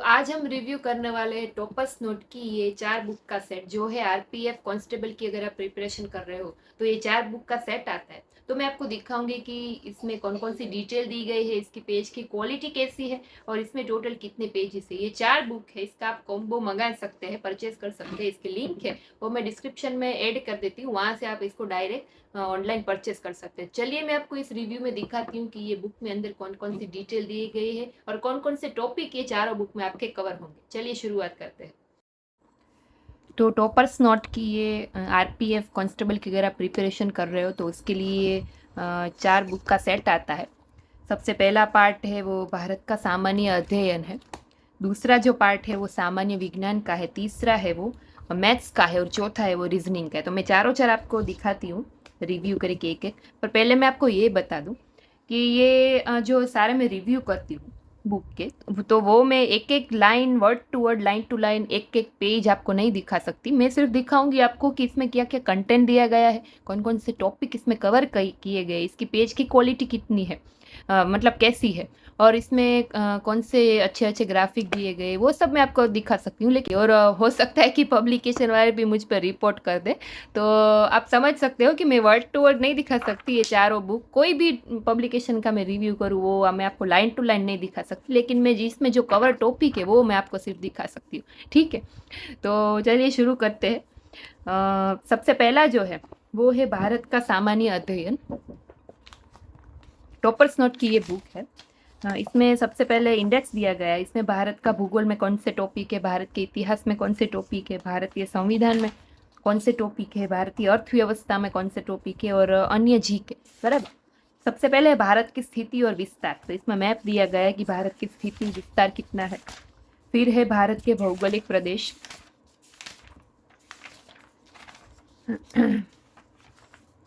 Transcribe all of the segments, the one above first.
आज हम रिव्यू करने वाले हैं टॉपर्स नोट की ये 4 बुक का सेट जो है आरपीएफ कांस्टेबल की। अगर आप प्रिपरेशन कर रहे हो तो ये 4 बुक का सेट आता है। तो मैं आपको दिखाऊंगी कि इसमें कौन कौन सी डिटेल दी गई है, इसकी पेज की क्वालिटी कैसी है और इसमें टोटल कितने पेजेस है। ये 4 बुक है, इसका आप कॉम्बो मंगा सकते हैं, परचेज कर सकते हैं। इसके लिंक है वो मैं डिस्क्रिप्शन में ऐड कर देती हूँ, वहां से आप इसको डायरेक्ट ऑनलाइन परचेज कर सकते हैं। चलिए मैं आपको इस रिव्यू में दिखाती हूँ कि ये बुक में अंदर कौन कौन सी डिटेल दी गई है और कौन कौन से टॉपिक ये चारों बुक में आपके कवर होंगे। चलिए शुरुआत करते हैं। तो टॉपर्स नोट की ये आरपीएफ कांस्टेबल की अगर आप प्रिपरेशन कर रहे हो तो उसके लिए 4 बुक का सेट आता है। सबसे पहला पार्ट है वो भारत का सामान्य अध्ययन है। दूसरा जो पार्ट है वो सामान्य विज्ञान का है। तीसरा है वो मैथ्स का है और चौथा है वो रीजनिंग का है। तो मैं चारों चार आपको दिखाती हूँ रिव्यू करके एक एक। पर पहले मैं आपको ये बता दूँ कि ये जो सारे मैं रिव्यू करती हूँ बुक के, तो वो मैं एक एक line, word to word, line to line, एक एक पेज आपको नहीं दिखा सकती। मैं सिर्फ दिखाऊंगी आपको कि इसमें क्या क्या कंटेंट दिया गया है, कौन कौन से टॉपिक इसमें कवर किए गए, इसकी पेज की क्वालिटी कितनी है, मतलब कैसी है, और इसमें कौन से अच्छे अच्छे ग्राफिक दिए गए, वो सब मैं आपको दिखा सकती हूँ। लेकिन और हो सकता है कि पब्लिकेशन वाले भी मुझ पर रिपोर्ट कर दे, तो आप समझ सकते हो कि मैं वर्ड टू वर्ड नहीं दिखा सकती। ये चारों बुक कोई भी पब्लिकेशन का मैं रिव्यू करूँ वो मैं आपको लाइन टू लाइन नहीं दिखा सकती, लेकिन मैं जिसमें जो कवर टॉपिक है वो मैं आपको सिर्फ दिखा सकती हूँ। ठीक है, तो चलिए शुरू करते हैं। सबसे पहला जो है वो है भारत का सामान्य अध्ययन। टॉपर्स नोट की ये बुक है। इसमें सबसे पहले इंडेक्स दिया गया है। इसमें भारत का भूगोल में कौन से टॉपिक है, भारत के इतिहास में कौन से टॉपिक है, भारतीय संविधान में कौन से टॉपिक है, भारतीय अर्थव्यवस्था में कौन से टॉपिक है और अन्य जी के। बराबर। सबसे पहले है भारत की स्थिति और विस्तार। तो इसमें मैप दिया गया है कि भारत की स्थिति विस्तार कितना है। फिर है भारत के भौगोलिक प्रदेश।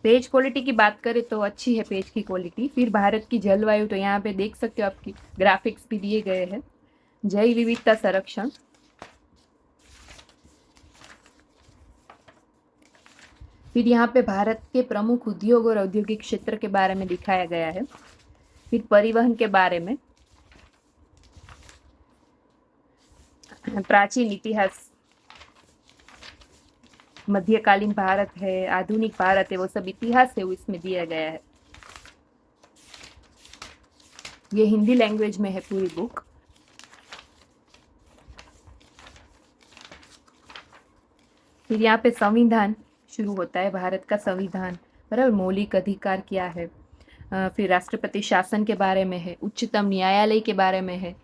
पेज क्वालिटी की बात करें तो अच्छी है पेज की क्वालिटी। फिर भारत की जलवायु, तो यहाँ पे देख सकते हो आपकी ग्राफिक्स भी दिए गए हैं। जैव विविधता संरक्षण। फिर यहाँ पे भारत के प्रमुख उद्योग और औद्योगिक क्षेत्र के बारे में दिखाया गया है। फिर परिवहन के बारे में, प्राचीन इतिहास, मध्यकालीन भारत है, आधुनिक भारत है, वो सब इतिहास है वो इसमें दिया गया है। ये हिंदी लैंग्वेज में है पूरी बुक। फिर यहाँ पे संविधान शुरू होता है, भारत का संविधान, बराबर, मौलिक अधिकार क्या है। फिर राष्ट्रपति शासन के बारे में है, उच्चतम न्यायालय के बारे में है।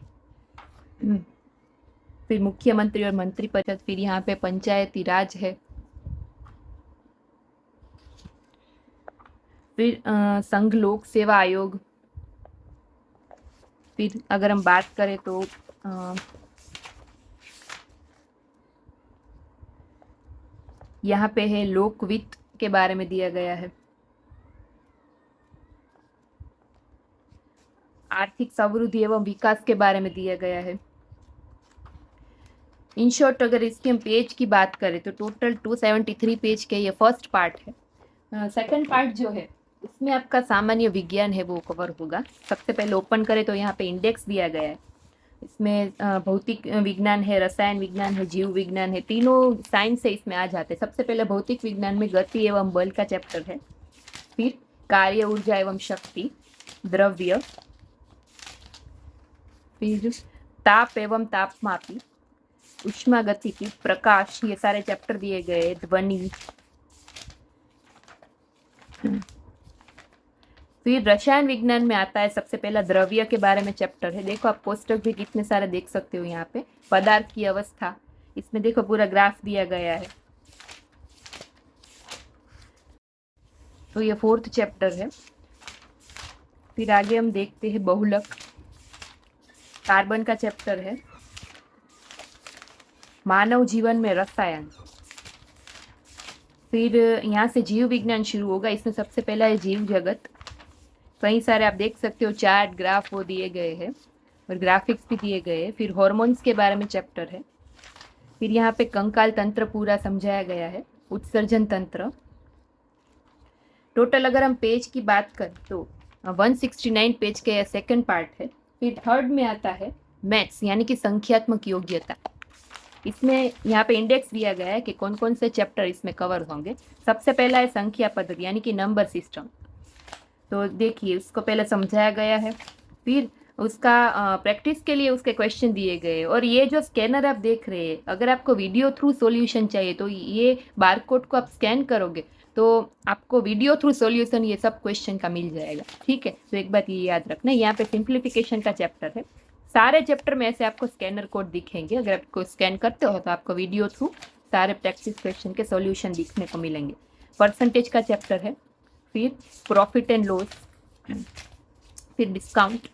फिर मुख्यमंत्री और मंत्रिपरिषद। फिर यहाँ पे पंचायती राज है। फिर संघ लोक सेवा आयोग। फिर अगर हम बात करें तो यहाँ पे है लोक वित्त के बारे में दिया गया है। आर्थिक समृद्धि एवं विकास के बारे में दिया गया है। इन शॉर्ट अगर इसके हम पेज की बात करें तो टोटल 273 पेज के ये फर्स्ट पार्ट है। सेकंड पार्ट जो है उसमें आपका सामान्य विज्ञान है वो कवर होगा। सबसे पहले ओपन करें तो यहाँ पे इंडेक्स दिया गया है। इसमें भौतिक विज्ञान है, रसायन विज्ञान है, जीव विज्ञान है, तीनों साइंस से इसमें आ जाते हैं। सबसे पहले भौतिक विज्ञान में गति एवं बल का चैप्टर है। फिर कार्य, ऊर्जा एवं शक्ति, द्रव्य, फिर ताप एवं तापमापी, उष्मागतिकी, प्रकाश, ये सारे चैप्टर दिए गए। ध्वनि। फिर रसायन विज्ञान में आता है सबसे पहला द्रव्य के बारे में चैप्टर है। देखो आप कोष्टक भी कितने सारे देख सकते हो यहाँ पे। पदार्थ की अवस्था, इसमें देखो पूरा ग्राफ दिया गया है। तो ये फोर्थ चैप्टर है। फिर आगे हम देखते हैं बहुलक, कार्बन का चैप्टर है। मानव जीवन में रसायन। फिर यहाँ से जीव विज्ञान शुरू होगा। इसमें सबसे पहला है जीव जगत। कई सारे आप देख सकते हो चार्ट, ग्राफ वो दिए गए हैं और ग्राफिक्स भी दिए गए हैं। फिर हार्मोन्स के बारे में चैप्टर है। फिर यहाँ पे कंकाल तंत्र पूरा समझाया गया है, उत्सर्जन तंत्र। टोटल अगर हम पेज की बात करें तो 169 पेज के सेकंड पार्ट है। फिर थर्ड में आता है मैथ्स यानी कि संख्यात्मक योग्यता। इसमें यहाँ पे इंडेक्स दिया गया है कि कौन कौन से चैप्टर इसमें कवर होंगे। सबसे पहला है संख्या पद्धति यानी कि नंबर सिस्टम। तो देखिए उसको पहले समझाया गया है, फिर उसका प्रैक्टिस के लिए उसके क्वेश्चन दिए गए। और ये जो स्कैनर आप देख रहे हैं, अगर आपको वीडियो थ्रू सॉल्यूशन चाहिए तो ये बारकोड को आप स्कैन करोगे तो आपको वीडियो थ्रू सॉल्यूशन ये सब क्वेश्चन का मिल जाएगा। ठीक है, तो एक बात ये याद रखना, यहाँ पे सिंप्लीफिकेशन का चैप्टर है। सारे चैप्टर में ऐसे आपको स्कैनर कोड दिखेंगे, अगर आपको स्कैन करते हो तो आपको वीडियो थ्रू सारे प्रैक्टिस क्वेश्चन के सॉल्यूशन दिखने को मिलेंगे। परसेंटेज का चैप्टर है, फिर प्रॉफिट एंड लॉस, फिर discount,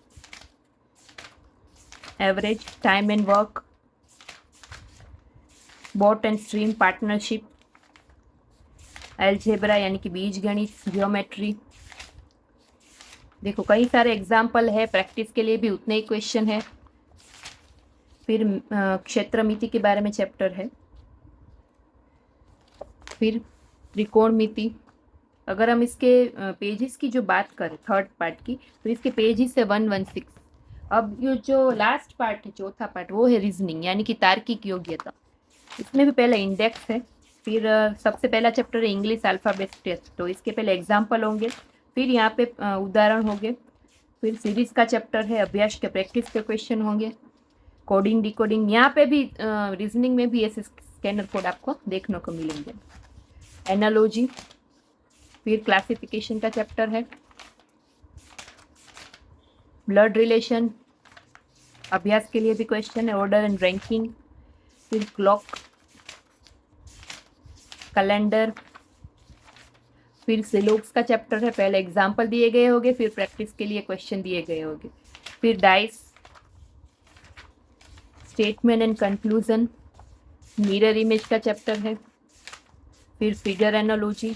average, time and work, boat and stream, partnership, algebra यानी कि बीजगणित, जियोमेट्री। देखो कई सारे एग्जाम्पल है, प्रैक्टिस के लिए भी उतने ही क्वेश्चन है। फिर क्षेत्रमिति के बारे में चैप्टर है, फिर त्रिकोणमिति। अगर हम इसके पेजेस की जो बात करें थर्ड पार्ट की, तो इसके पेजेस है 116। अब ये जो लास्ट पार्ट है, चौथा पार्ट, वो है रीजनिंग यानी कि तार्किक योग्यता। इसमें भी पहले इंडेक्स है, फिर सबसे पहला चैप्टर है इंग्लिश अल्फ़ाबेट टेस्ट, तो इसके पहले एग्जाम्पल होंगे, फिर यहाँ पे उदाहरण होंगे, फिर सीरीज का चैप्टर है, अभ्यास के प्रैक्टिस के क्वेश्चन होंगे, कोडिंग डिकोडिंग। यहाँ पे भी रीजनिंग में भी ऐसे स्कैनर कोड आपको देखने को मिलेंगे। एनालॉजी, फिर क्लासिफिकेशन का चैप्टर है, ब्लड रिलेशन, अभ्यास के लिए भी क्वेश्चन है, ऑर्डर एंड रैंकिंग, फिर क्लॉक, कैलेंडर, फिर सिलोक्स का चैप्टर है, पहले एग्जाम्पल दिए गए होंगे, फिर प्रैक्टिस के लिए क्वेश्चन दिए गए होंगे, फिर dice, statement and conclusion, mirror image का चैप्टर है, फिर फिगर एनालॉजी।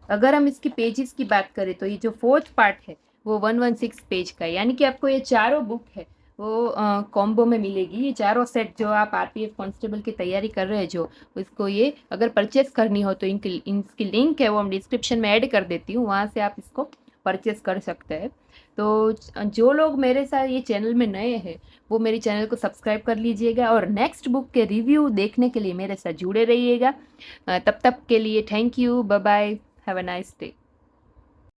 अगर हम इसकी पेजेस की बात करें तो ये जो फोर्थ पार्ट है वो 116 पेज का है, यानी कि आपको ये चारों बुक है वो कॉम्बो में मिलेगी। ये चारों सेट जो आप आरपीएफ कांस्टेबल की तैयारी कर रहे हैं जो, उसको ये अगर परचेस करनी हो तो इनकी लिंक है वो हम डिस्क्रिप्शन में ऐड कर देती हूँ, वहाँ से आप इसको परचेस कर सकते हैं। तो जो लोग मेरे साथ ये चैनल में नए हैं वो मेरे चैनल को सब्सक्राइब कर लीजिएगा और नेक्स्ट बुक के रिव्यू देखने के लिए मेरे साथ जुड़े रहिएगा। तब तक के लिए thank you, bye bye, have a nice day.